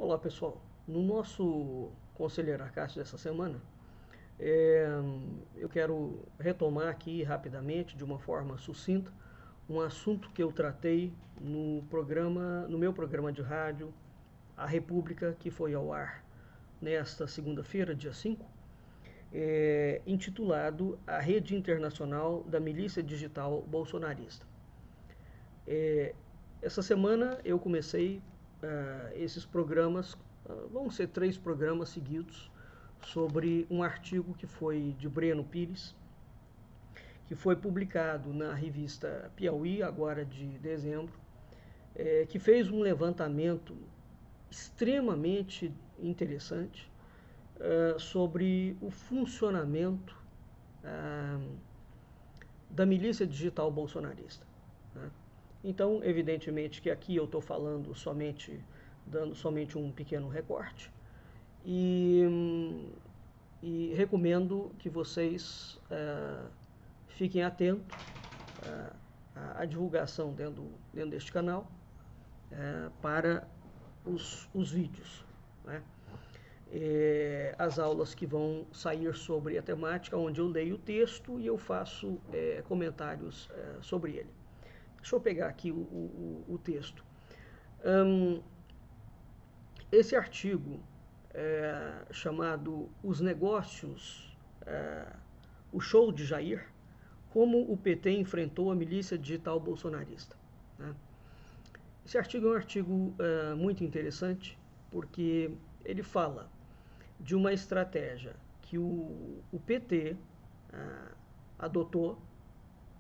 Olá pessoal, no nosso Conselheiro Arcácio dessa semana, eu quero retomar aqui rapidamente, de uma forma sucinta, um assunto que eu tratei no meu programa de rádio, A República, que foi ao ar nesta segunda-feira, dia 5, intitulado A Rede Internacional da Milícia Digital Bolsonarista. Essa semana eu comecei esses programas, vão ser 3 programas seguidos, sobre um artigo que foi de Breno Pires, que foi publicado na revista Piauí, agora de dezembro, que fez um levantamento extremamente interessante sobre o funcionamento da milícia digital bolsonarista, né? Então, evidentemente que aqui eu estou falando dando somente um pequeno recorte, e recomendo que vocês fiquem atentos à divulgação dentro deste canal para os vídeos, né? As aulas que vão sair sobre a temática, onde eu leio o texto e eu faço comentários sobre ele. Deixa eu pegar aqui o texto. Esse artigo, chamado Os Negócios, o Show de Jair, como o PT enfrentou a milícia digital bolsonarista, né? Esse artigo é um artigo muito interessante, porque ele fala de uma estratégia que o PT adotou,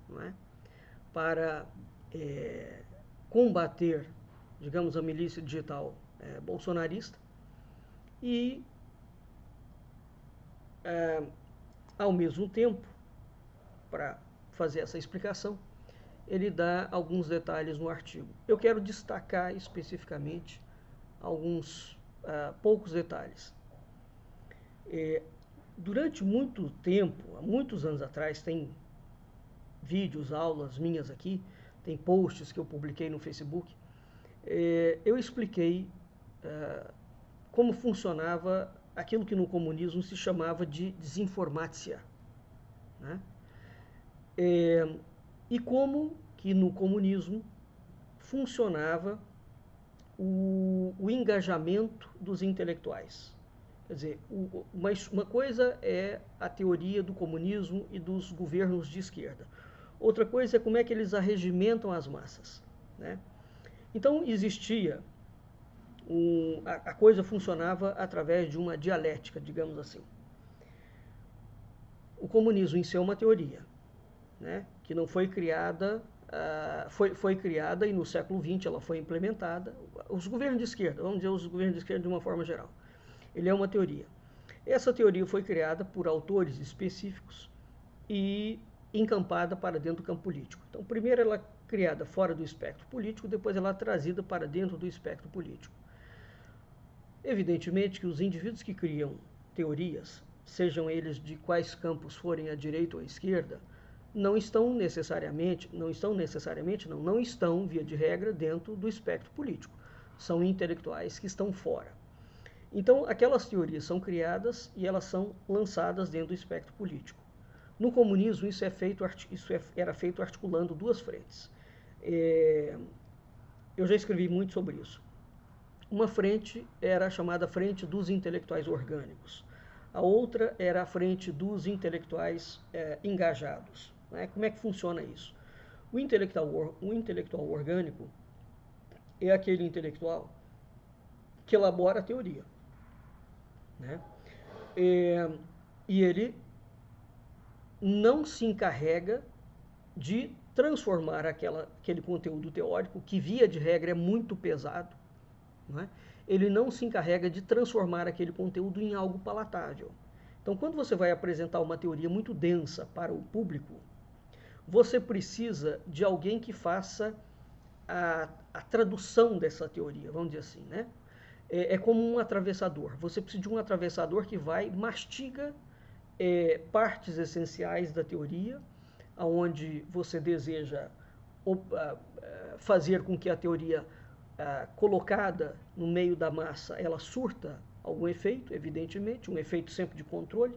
não é, para combater, digamos, a milícia digital bolsonarista e, ao mesmo tempo, para fazer essa explicação, ele dá alguns detalhes no artigo. Eu quero destacar especificamente alguns poucos detalhes. Durante muito tempo, há muitos anos atrás, tem vídeos, aulas minhas aqui, tem posts que eu publiquei no Facebook, eu expliquei como funcionava aquilo que no comunismo se chamava de desinformácia, né? E como que no comunismo funcionava o engajamento dos intelectuais. Quer dizer, uma coisa é a teoria do comunismo e dos governos de esquerda. Outra coisa é como é que eles arregimentam as massas, né? Então existia, a coisa funcionava através de uma dialética, digamos assim. O comunismo em si é uma teoria, né, que não foi criada, foi criada e no século XX ela foi implementada. Os governos de esquerda, vamos dizer os governos de esquerda de uma forma geral, ele é uma teoria. Essa teoria foi criada por autores específicos e encampada para dentro do campo político. Então, primeiro ela é criada fora do espectro político, depois ela é trazida para dentro do espectro político. Evidentemente que os indivíduos que criam teorias, sejam eles de quais campos forem, à direita ou à esquerda, não estão, via de regra, dentro do espectro político. São intelectuais que estão fora. Então, aquelas teorias são criadas e elas são lançadas dentro do espectro político. No comunismo, isso era feito articulando duas frentes. Eu já escrevi muito sobre isso. Uma frente era a chamada frente dos intelectuais orgânicos. A outra era a frente dos intelectuais engajados, né? Como é que funciona isso? O intelectual orgânico é aquele intelectual que elabora a teoria, né? E ele não se encarrega de transformar aquele conteúdo teórico, que via de regra é muito pesado, né? Ele não se encarrega de transformar aquele conteúdo em algo palatável. Então, quando você vai apresentar uma teoria muito densa para o público, você precisa de alguém que faça a tradução dessa teoria, vamos dizer assim, né? É como um atravessador. Você precisa de um atravessador que mastiga partes essenciais da teoria, aonde você deseja fazer com que a teoria colocada no meio da massa, ela surta algum efeito, evidentemente, um efeito sempre de controle.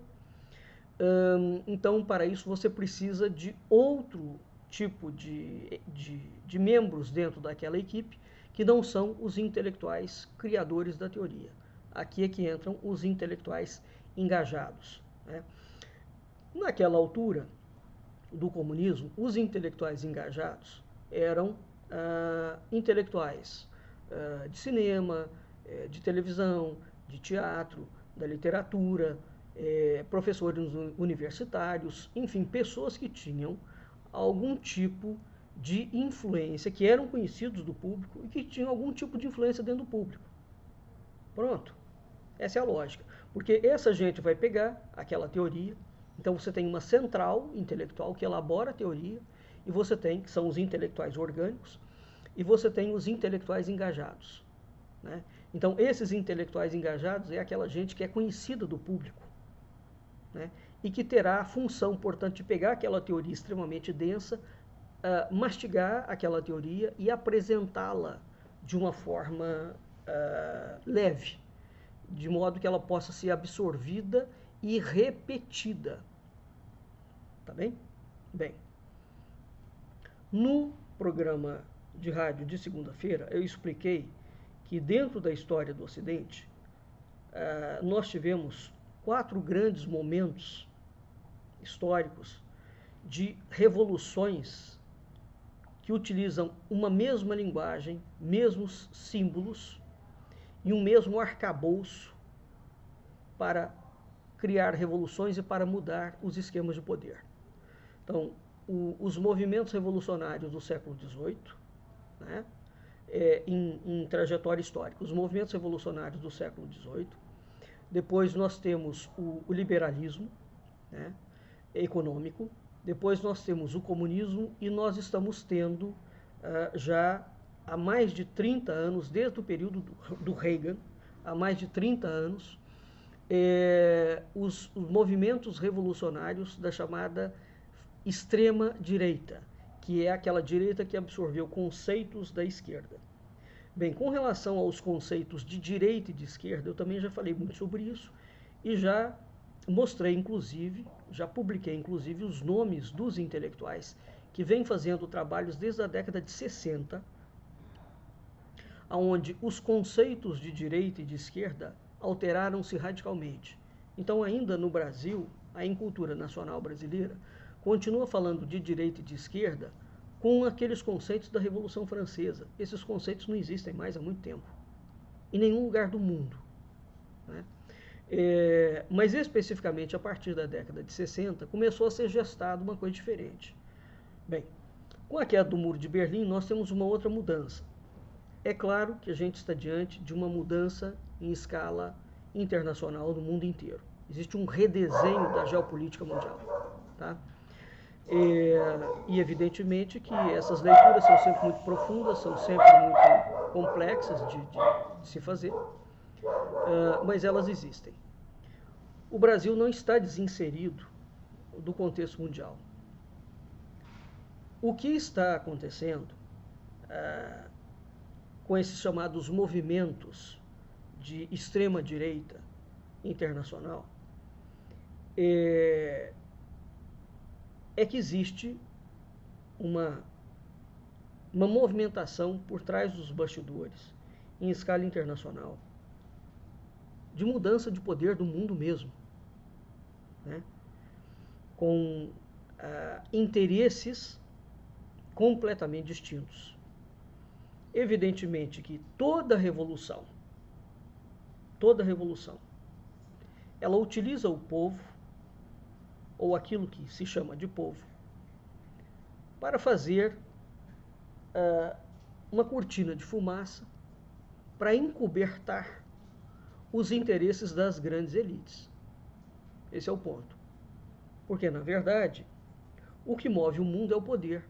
Então, para isso, você precisa de outro tipo de membros dentro daquela equipe, que não são os intelectuais criadores da teoria. Aqui é que entram os intelectuais engajados, né? Naquela altura do comunismo, os intelectuais engajados eram intelectuais de cinema, de televisão, de teatro, da literatura, professores universitários, enfim, pessoas que tinham algum tipo de influência, que eram conhecidos do público e que tinham algum tipo de influência dentro do público. Pronto. Essa é a lógica. Porque essa gente vai pegar aquela teoria, então você tem uma central intelectual que elabora a teoria, e você tem, que são os intelectuais orgânicos, e você tem os intelectuais engajados, né? Então, esses intelectuais engajados é aquela gente que é conhecida do público, né? E que terá a função, portanto, de pegar aquela teoria extremamente densa, mastigar aquela teoria e apresentá-la de uma forma leve, de modo que ela possa ser absorvida e repetida. Tá bem? Bem, no programa de rádio de segunda-feira, eu expliquei que dentro da história do Ocidente, nós tivemos 4 grandes momentos históricos de revoluções que utilizam uma mesma linguagem, mesmos símbolos e um mesmo arcabouço para criar revoluções e para mudar os esquemas de poder. Então, os movimentos revolucionários do século XVIII, né, em trajetória histórica, os movimentos revolucionários do século XVIII, depois nós temos o liberalismo, né, econômico, depois nós temos o comunismo, e nós estamos tendo já há mais de 30 anos, desde o período do Reagan, há mais de 30 anos, os movimentos revolucionários da chamada extrema-direita, que é aquela direita que absorveu conceitos da esquerda. Bem, com relação aos conceitos de direita e de esquerda, eu também já falei muito sobre isso e já mostrei, inclusive, já publiquei, inclusive, os nomes dos intelectuais que vêm fazendo trabalhos desde a década de 60, onde os conceitos de direita e de esquerda alteraram-se radicalmente. Então, ainda no Brasil, a incultura nacional brasileira continua falando de direita e de esquerda com aqueles conceitos da Revolução Francesa. Esses conceitos não existem mais há muito tempo, em nenhum lugar do mundo, né? Mas especificamente a partir da década de 60, começou a ser gestada uma coisa diferente. Bem, com a queda do Muro de Berlim, nós temos uma outra mudança. É claro que a gente está diante de uma mudança em escala internacional no mundo inteiro. Existe um redesenho da geopolítica mundial, tá? E evidentemente que essas leituras são sempre muito profundas, são sempre muito complexas de se fazer, mas elas existem. O Brasil não está desinserido do contexto mundial. O que está acontecendo com esses chamados movimentos de extrema-direita internacional é que existe uma movimentação por trás dos bastidores, em escala internacional, de mudança de poder do mundo mesmo, né? Com interesses completamente distintos. Evidentemente que toda revolução, ela utiliza o povo, ou aquilo que se chama de povo, para fazer uma cortina de fumaça para encobertar os interesses das grandes elites. Esse é o ponto. Porque, na verdade, o que move o mundo é o poder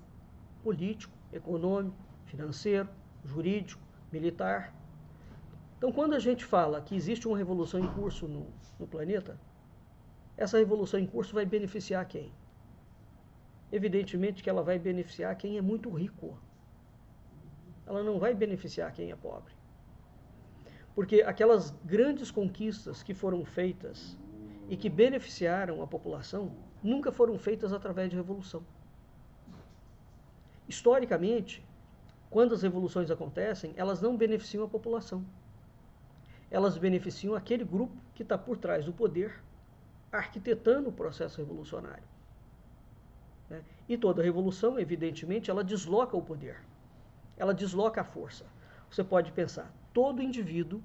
político, econômico, financeiro, jurídico, militar. Então, quando a gente fala que existe uma revolução em curso no planeta, essa revolução em curso vai beneficiar quem? Evidentemente que ela vai beneficiar quem é muito rico. ela não vai beneficiar quem é pobre. Porque aquelas grandes conquistas que foram feitas e que beneficiaram a população nunca foram feitas através de revolução. Historicamente, quando as revoluções acontecem, elas não beneficiam a população. Elas beneficiam aquele grupo que está por trás do poder, arquitetando o processo revolucionário. E toda revolução, evidentemente, ela desloca o poder. Ela desloca a força. Você pode pensar, todo indivíduo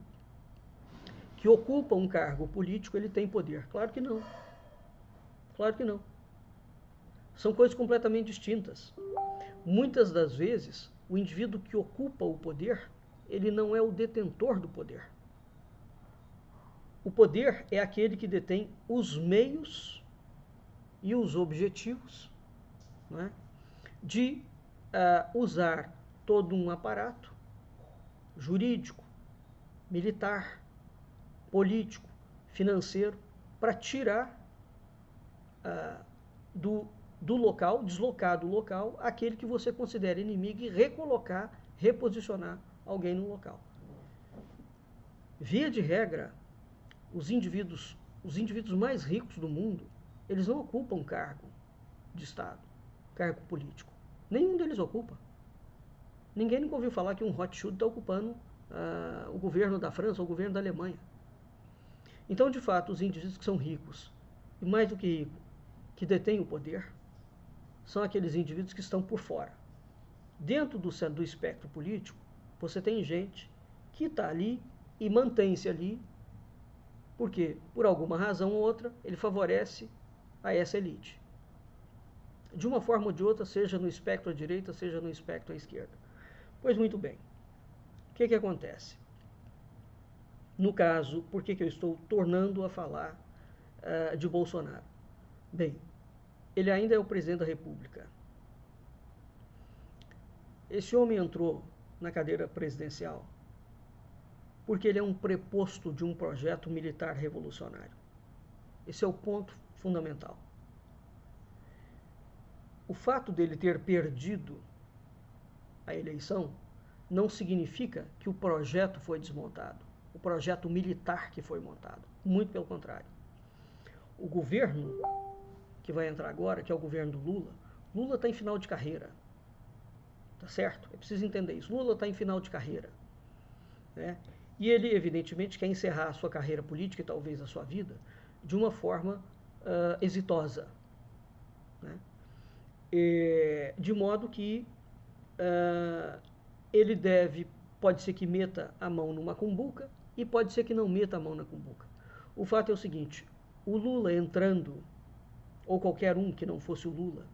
que ocupa um cargo político, ele tem poder. Claro que não. Claro que não. São coisas completamente distintas. Muitas das vezes, o indivíduo que ocupa o poder, ele não é o detentor do poder. O poder é aquele que detém os meios e os objetivos, né, de usar todo um aparato jurídico, militar, político, financeiro, para tirar do local, deslocar do local, aquele que você considera inimigo e recolocar, reposicionar alguém no local. Via de regra, os indivíduos mais ricos do mundo, eles não ocupam cargo de Estado, cargo político. Nenhum deles ocupa. Ninguém nunca ouviu falar que um Rothschild está ocupando o governo da França ou o governo da Alemanha. Então, de fato, os indivíduos que são ricos, e mais do que ricos, que detêm o poder, são aqueles indivíduos que estão por fora. Dentro do espectro político, você tem gente que está ali e mantém-se ali, porque, por alguma razão ou outra, ele favorece a essa elite. De uma forma ou de outra, seja no espectro à direita, seja no espectro à esquerda. Pois muito bem, o que acontece? No caso, por que eu estou tornando a falar de Bolsonaro? Bem, ele ainda é o presidente da República. Esse homem entrou na cadeira presidencial porque ele é um preposto de um projeto militar revolucionário. Esse é o ponto fundamental. O fato dele ter perdido a eleição não significa que o projeto foi desmontado, o projeto militar que foi montado. Muito pelo contrário. O governo que vai entrar agora, que é o governo do Lula, Lula está em final de carreira. Tá certo? É preciso entender isso. Lula está em final de carreira, né? E ele, evidentemente, quer encerrar a sua carreira política e talvez a sua vida de uma forma exitosa, né? De modo que ele pode ser que meta a mão numa cumbuca e pode ser que não meta a mão na cumbuca. O fato é o seguinte, o Lula entrando, ou qualquer um que não fosse o Lula,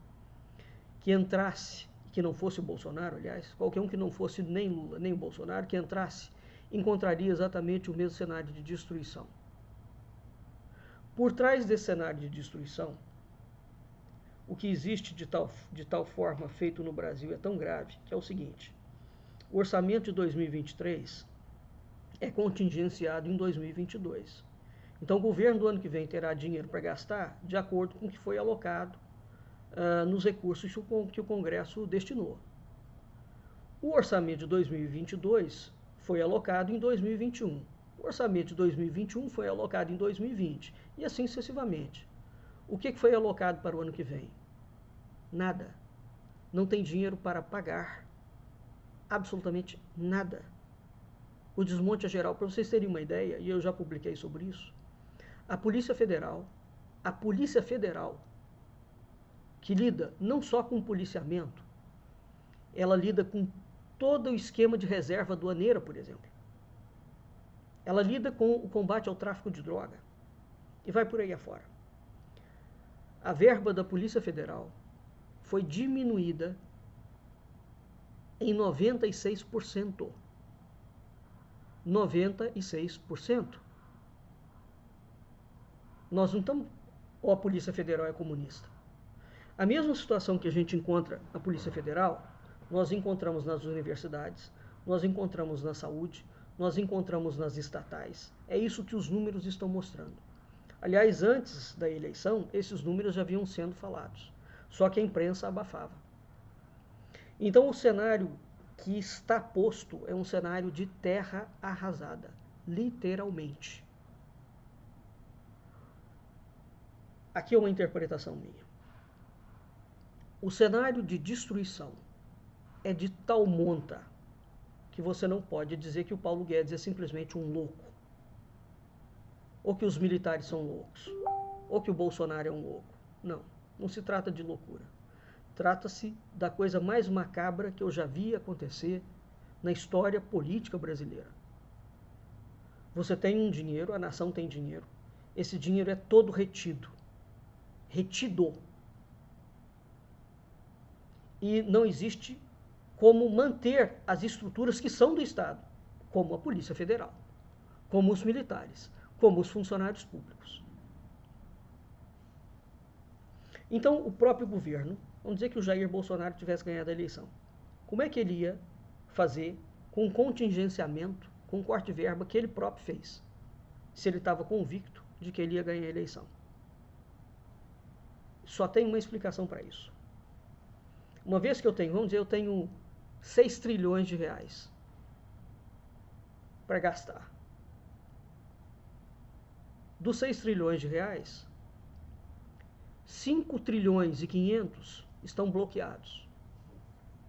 que entrasse, que não fosse o Bolsonaro, aliás, qualquer um que não fosse nem Lula, nem o Bolsonaro, que entrasse, encontraria exatamente o mesmo cenário de destruição. Por trás desse cenário de destruição, o que existe de tal forma feito no Brasil é tão grave, que é o seguinte, o orçamento de 2023 é contingenciado em 2022. Então, o governo do ano que vem terá dinheiro para gastar de acordo com o que foi alocado nos recursos que o Congresso destinou. O orçamento de 2022 foi alocado em 2021. O orçamento de 2021 foi alocado em 2020. E assim sucessivamente. O que foi alocado para o ano que vem? Nada. Não tem dinheiro para pagar absolutamente nada. O desmonte é geral. Para vocês terem uma ideia, e eu já publiquei sobre isso, a Polícia Federal, que lida não só com policiamento, ela lida com todo o esquema de reserva aduaneira, por exemplo. Ela lida com o combate ao tráfico de droga. E vai por aí afora. A verba da Polícia Federal foi diminuída em 96%. 96%. Nós não estamos... Ou a Polícia Federal é comunista. A mesma situação que a gente encontra na Polícia Federal, nós encontramos nas universidades, nós encontramos na saúde, nós encontramos nas estatais. É isso que os números estão mostrando. Aliás, antes da eleição, esses números já vinham sendo falados, só que a imprensa abafava. Então, o cenário que está posto é um cenário de terra arrasada, literalmente. Aqui é uma interpretação minha. O cenário de destruição é de tal monta que você não pode dizer que o Paulo Guedes é simplesmente um louco, ou que os militares são loucos, ou que o Bolsonaro é um louco. Não, não se trata de loucura. Trata-se da coisa mais macabra que eu já vi acontecer na história política brasileira. Você tem um dinheiro, a nação tem dinheiro, esse dinheiro é todo retido. E não existe como manter as estruturas que são do Estado, como a Polícia Federal, como os militares, como os funcionários públicos. Então, o próprio governo, vamos dizer que o Jair Bolsonaro tivesse ganhado a eleição, como é que ele ia fazer com o contingenciamento, com o corte de verba que ele próprio fez, se ele estava convicto de que ele ia ganhar a eleição? Só tem uma explicação para isso. Uma vez que eu tenho 6 trilhões de reais para gastar. Dos 6 trilhões de reais, 5 trilhões e 500 estão bloqueados.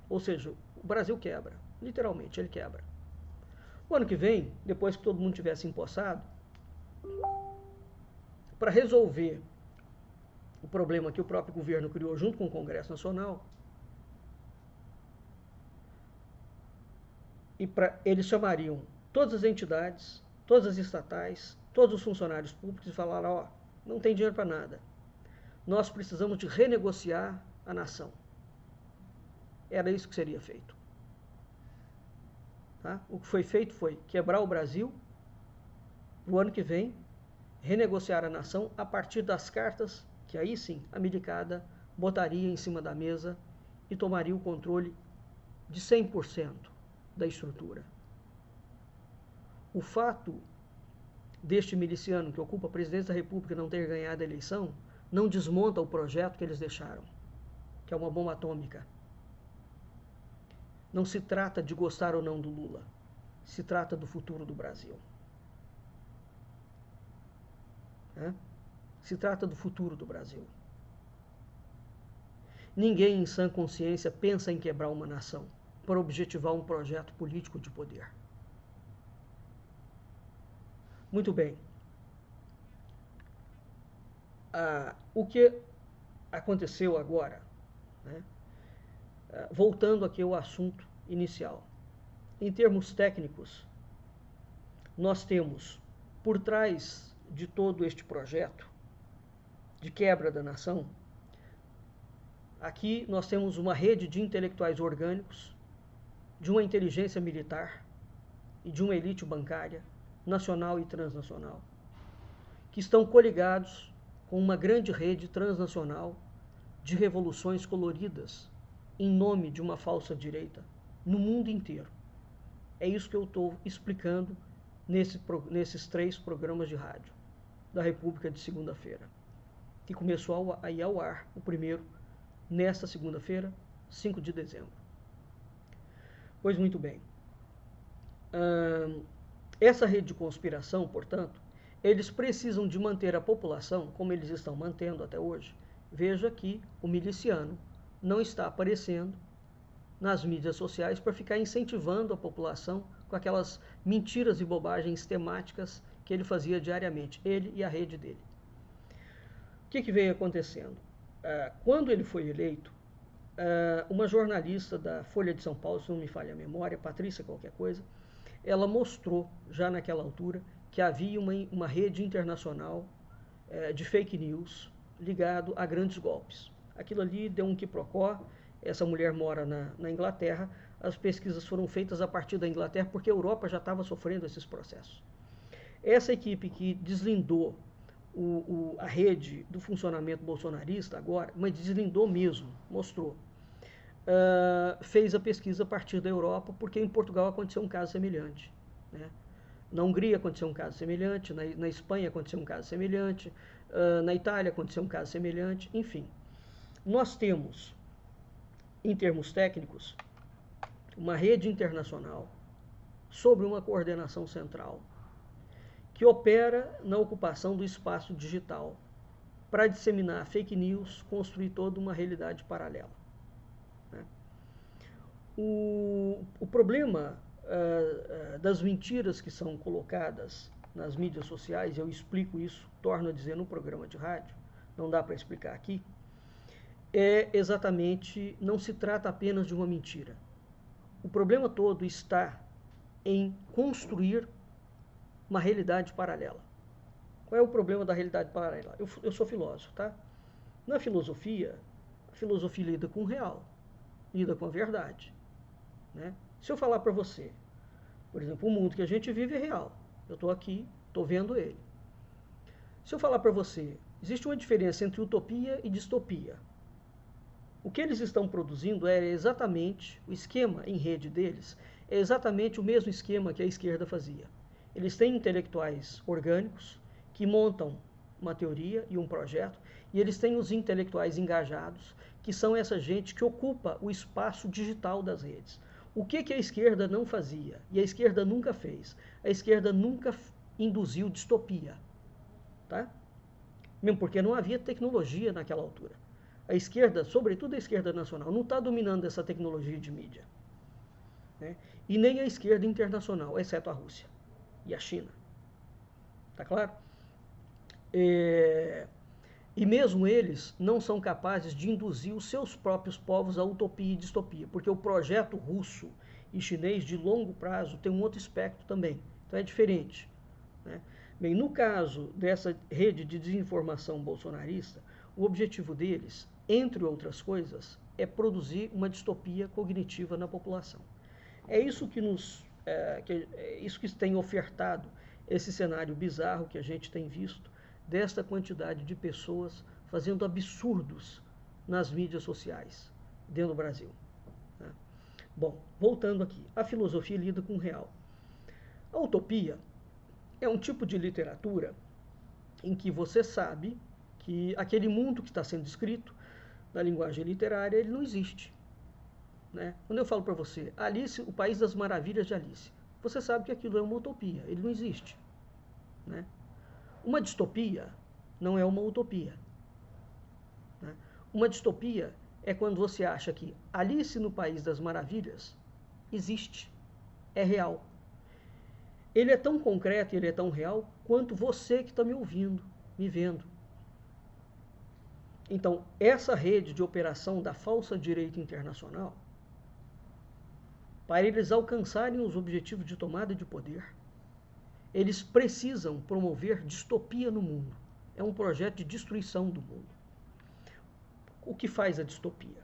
Ou seja, o Brasil quebra. Literalmente, ele quebra. O ano que vem, depois que todo mundo tivesse empossado, para resolver o problema que o próprio governo criou junto com o Congresso Nacional, eles chamariam todas as entidades, todas as estatais, todos os funcionários públicos e falaram, ó, não tem dinheiro para nada. Nós precisamos de renegociar a nação. Era isso que seria feito. Tá? O que foi feito foi quebrar o Brasil, no ano que vem, renegociar a nação a partir das cartas que aí sim a milicada botaria em cima da mesa e tomaria o controle de 100% da estrutura. O fato deste miliciano que ocupa a presidência da República não ter ganhado a eleição não desmonta o projeto que eles deixaram, que é uma bomba atômica. Não se trata de gostar ou não do Lula, se trata do futuro do Brasil. Se trata do futuro do Brasil. Ninguém em sã consciência pensa em quebrar uma nação para objetivar um projeto político de poder. Muito bem. O que aconteceu agora, né? Voltando aqui ao assunto inicial. Em termos técnicos, nós temos, por trás de todo este projeto de quebra da nação, aqui nós temos uma rede de intelectuais orgânicos, de uma inteligência militar e de uma elite bancária, nacional e transnacional, que estão coligados com uma grande rede transnacional de revoluções coloridas em nome de uma falsa direita no mundo inteiro. É isso que eu estou explicando nesses 3 programas de rádio da República de segunda-feira, que começou a ir ao ar, o primeiro, nesta segunda-feira, 5 de dezembro. Pois muito bem. Essa rede de conspiração, portanto, eles precisam de manter a população, como eles estão mantendo até hoje. Veja que o miliciano não está aparecendo nas mídias sociais para ficar incentivando a população com aquelas mentiras e bobagens temáticas que ele fazia diariamente, ele e a rede dele. O que veio acontecendo? Quando ele foi eleito, uma jornalista da Folha de São Paulo, se não me falha a memória, Patrícia qualquer coisa, ela mostrou, já naquela altura, que havia uma rede internacional de fake news ligado a grandes golpes. Aquilo ali deu um quiprocó, essa mulher mora na Inglaterra, as pesquisas foram feitas a partir da Inglaterra, porque a Europa já estava sofrendo esses processos. Essa equipe que deslindou a rede do funcionamento bolsonarista agora, mas deslindou mesmo, mostrou, fez a pesquisa a partir da Europa, porque em Portugal aconteceu um caso semelhante, né? Na Hungria aconteceu um caso semelhante, na Espanha aconteceu um caso semelhante, na Itália aconteceu um caso semelhante, enfim. Nós temos, em termos técnicos, uma rede internacional sobre uma coordenação central que opera na ocupação do espaço digital para disseminar fake news, construir toda uma realidade paralela. Né? O problema das mentiras que são colocadas nas mídias sociais, eu explico isso, torno a dizer, no programa de rádio, não dá para explicar aqui, é exatamente, não se trata apenas de uma mentira. O problema todo está em construir uma realidade paralela. Qual é o problema da realidade paralela? Eu sou filósofo, tá? Na filosofia, a filosofia lida com o real, lida com a verdade. Né? Se eu falar para você, por exemplo, o mundo que a gente vive é real. Eu estou aqui, estou vendo ele. Se eu falar para você, existe uma diferença entre utopia e distopia. O que eles estão produzindo é exatamente, o esquema em rede deles, é exatamente o mesmo esquema que a esquerda fazia. Eles têm intelectuais orgânicos que montam uma teoria e um projeto, e eles têm os intelectuais engajados, que são essa gente que ocupa o espaço digital das redes. O que a esquerda não fazia? E a esquerda nunca fez. A esquerda nunca induziu distopia. Tá? Mesmo porque não havia tecnologia naquela altura. A esquerda, sobretudo a esquerda nacional, não está dominando essa tecnologia de mídia. Né? E nem a esquerda internacional, exceto a Rússia e a China. Tá claro? E mesmo eles não são capazes de induzir os seus próprios povos à utopia e distopia, porque o projeto russo e chinês de longo prazo tem um outro espectro também. Então é diferente. Né? Bem, no caso dessa rede de desinformação bolsonarista, o objetivo deles, entre outras coisas, é produzir uma distopia cognitiva na população. É isso que isso que tem ofertado esse cenário bizarro que a gente tem visto, desta quantidade de pessoas fazendo absurdos nas mídias sociais dentro do Brasil. Né? Bom, voltando aqui, a filosofia lida com o real. A utopia é um tipo de literatura em que você sabe que aquele mundo que está sendo descrito na linguagem literária, ele não existe. Né? Quando eu falo para você, Alice, o País das Maravilhas de Alice, você sabe que aquilo é uma utopia, ele não existe. Né? Uma distopia não é uma utopia. Né? Uma distopia é quando você acha que Alice no País das Maravilhas existe, é real. Ele é tão concreto, ele é tão real, quanto você que está me ouvindo, me vendo. Então, essa rede de operação da falsa direita internacional, para eles alcançarem os objetivos de tomada de poder, eles precisam promover distopia no mundo. É um projeto de destruição do mundo. O que faz a distopia?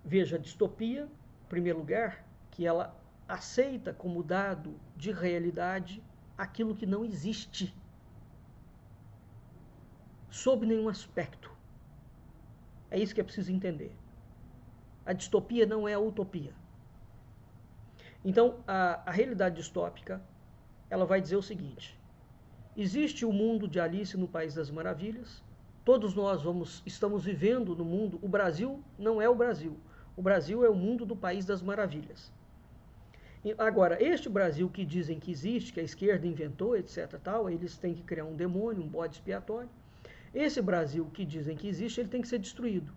Veja, a distopia, em primeiro lugar, que ela aceita como dado de realidade aquilo que não existe, sob nenhum aspecto. É isso que é preciso entender. A distopia não é a utopia. Então, a realidade distópica, ela vai dizer o seguinte: existe o mundo de Alice no País das Maravilhas, todos nós estamos vivendo no mundo, o Brasil não é o Brasil é o mundo do País das Maravilhas. Agora, este Brasil que dizem que existe, que a esquerda inventou, etc., tal, eles têm que criar um demônio, um bode expiatório. Esse Brasil que dizem que existe, ele tem que ser destruído.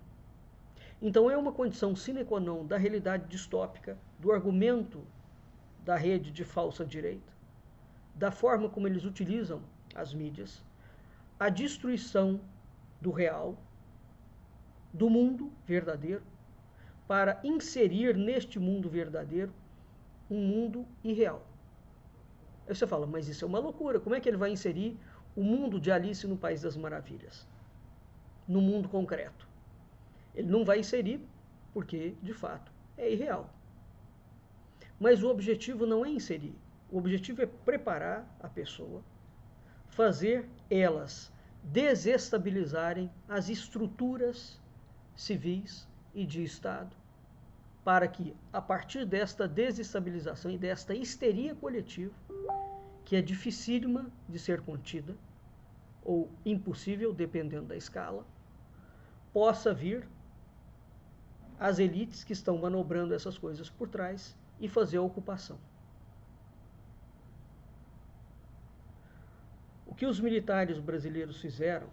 Então é uma condição sine qua non da realidade distópica, do argumento da rede de falsa direita, da forma como eles utilizam as mídias, a destruição do real, do mundo verdadeiro, para inserir neste mundo verdadeiro um mundo irreal. Aí você fala, mas isso é uma loucura, como é que ele vai inserir o mundo de Alice no País das Maravilhas no mundo concreto? Ele não vai inserir porque, de fato, é irreal. Mas o objetivo não é inserir, o objetivo é preparar a pessoa, fazer elas desestabilizarem as estruturas civis e de Estado, para que, a partir desta desestabilização e desta histeria coletiva, que é dificílima de ser contida, ou impossível, dependendo da escala, possa vir as elites que estão manobrando essas coisas por trás e fazer a ocupação. O que os militares brasileiros fizeram,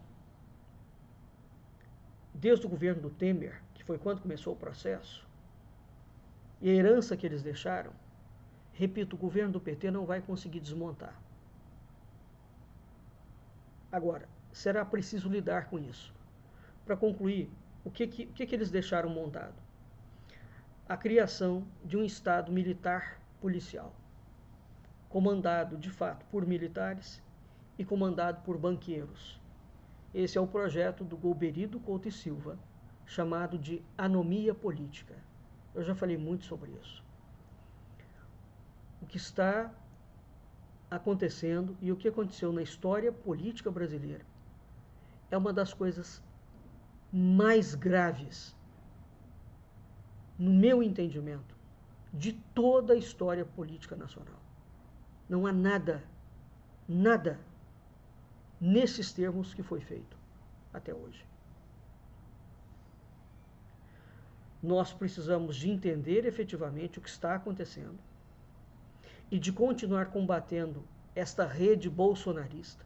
desde o governo do Temer, que foi quando começou o processo, e a herança que eles deixaram, repito, o governo do PT não vai conseguir desmontar. Agora, será preciso lidar com isso. Para concluir, o que eles deixaram montado? A criação de um Estado militar policial, comandado de fato por militares e comandado por banqueiros. Esse é o projeto do Golbery Couto e Silva, chamado de anomia política. Eu já falei muito sobre isso. O que está acontecendo e o que aconteceu na história política brasileira é uma das coisas mais graves, no meu entendimento, de toda a história política nacional. Não há nada nesses termos que foi feito até hoje. Nós precisamos de entender efetivamente o que está acontecendo e de continuar combatendo esta rede bolsonarista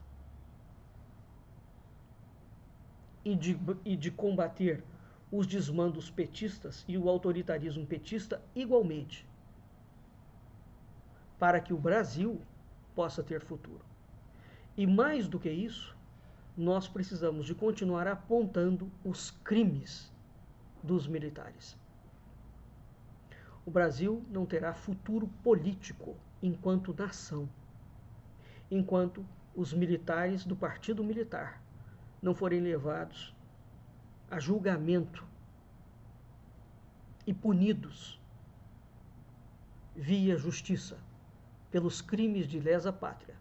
e de combater os desmandos petistas e o autoritarismo petista igualmente, para que o Brasil possa ter futuro. E mais do que isso, nós precisamos de continuar apontando os crimes dos militares. O Brasil não terá futuro político enquanto nação, enquanto os militares do Partido Militar não forem levados a julgamento e punidos via justiça pelos crimes de lesa pátria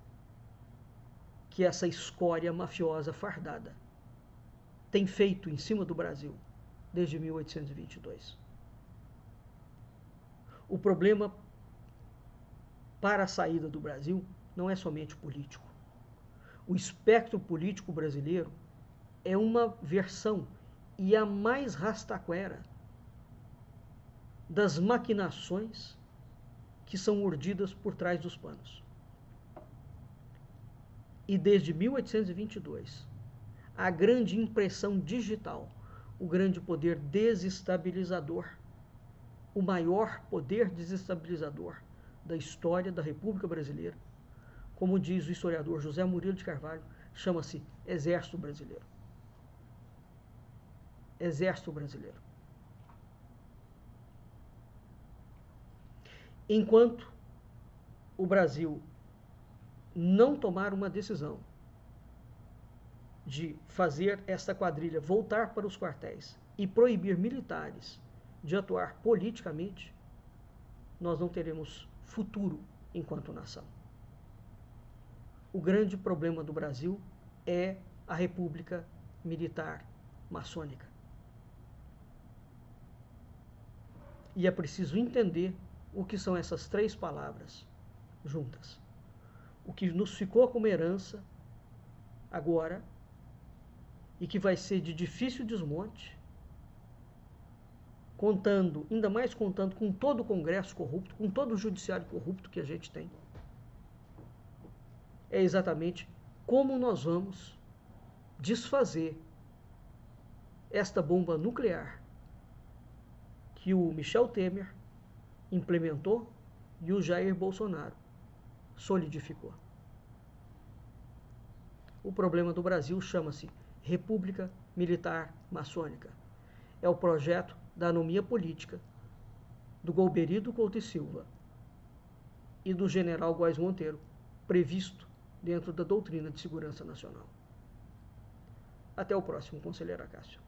que essa escória mafiosa fardada tem feito em cima do Brasil desde 1822. O problema para a saída do Brasil não é somente político. O espectro político brasileiro é uma versão e a mais rastaquera das maquinações que são urdidas por trás dos panos. E desde 1822, a grande impressão digital, o grande poder desestabilizador, o maior poder desestabilizador da história da República Brasileira, como diz o historiador José Murilo de Carvalho, chama-se Exército Brasileiro. Exército Brasileiro. Enquanto o Brasil não tomar uma decisão de fazer esta quadrilha voltar para os quartéis e proibir militares de atuar politicamente, nós não teremos futuro enquanto nação. O grande problema do Brasil é a República Militar Maçônica. E é preciso entender o que são essas três palavras juntas. O que nos ficou como herança agora e que vai ser de difícil desmonte, contando, ainda mais contando com todo o Congresso corrupto, com todo o judiciário corrupto que a gente tem, é exatamente como nós vamos desfazer esta bomba nuclear que o Michel Temer implementou e o Jair Bolsonaro solidificou. O problema do Brasil chama-se República Militar Maçônica. É o projeto da anomia política do Golbery Couto e Silva e do general Góes Monteiro, previsto dentro da doutrina de segurança nacional. Até o próximo, conselheiro Acácio.